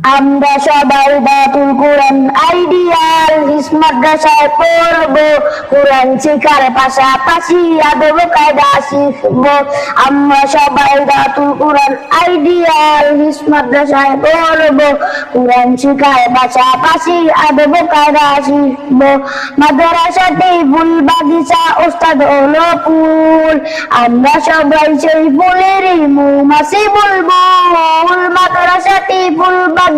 আমরা সবাই দাতুল কোরআন আইডিয়াল মাদ্রাসায় পড়বো, কোরআন শিখার পাশাপাশি আদব কায়দা শিখবো। আমরা সবাই দাতুল কোরআন আইডিয়াল মাদ্রাসায় পড়বো, কোরআন শিখার পাশাপাশি আদব কায়দা শিখবো। মাদ্রাসাতে ফুল বাগিচা ওস্তাদ হলো ফুল, আমরা সবাই সেই ফুলেরই মৌমাছি বুলবুল। মাদ্রাসাতে ফুল বাগিচা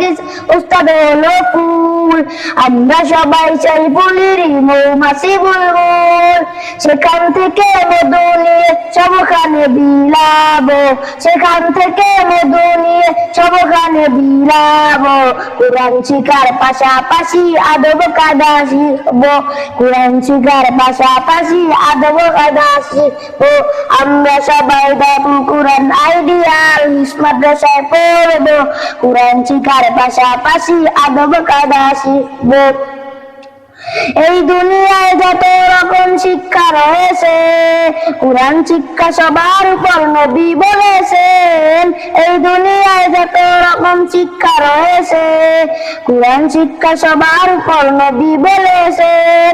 ওস্তাদ হলো ফুল, আমরা সবাই চাই ফুলেরই মৌমাছি বুলবুল। সেখান থেকে মধু নিয়ে সবখানে বিলাবো, সেখান থেকে মধু নিয়ে সবখানে বিলাবো। কোরআন শিখার পাশাপাশি আদব কায়দা শিখবো, কোরআন শিখার পাশাপাশি আদব কায়দা শিখবো। আমরা সবাই দাতুল কোরআন আইডিয়াল মাদ্রাসায় পড়বো, কোরআন শিখার পাশাপাশি আদব কায়দা শিখবো। এই দুনিয়ায় যত রকম শিক্ষা রয়েছে, কোরআন শিক্ষা সবার উপর নবী বলেছেন। এই দুনিয়ায় যত রকম শিক্ষা রয়েছে, কোরআন শিক্ষা সবার উপর নবী বলেছেন।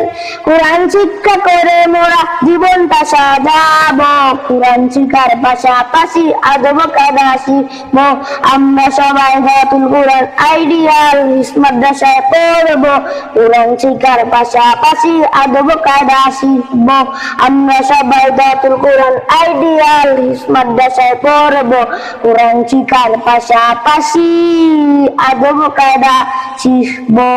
কোরআন শিক্ষা করে মোরা জীবনটা সাজাবো, কোরআন শিক্ষার পাশাপাশি আদব কায়দা শিখবো। আমরা সবাই দাতুল কোরআন আইডিয়াল মাদ্রাসায় পড়বো, কোরআন শিক্ষার পাশাপাশি আদব কায়দা শিখবো। আমরা সবাই দাতুল কোরআন আইডিয়াল মাদ্রাসায় পড়বো, কোরআন শিক্ষার পাশাপাশি আদব কায়দা শিখবো।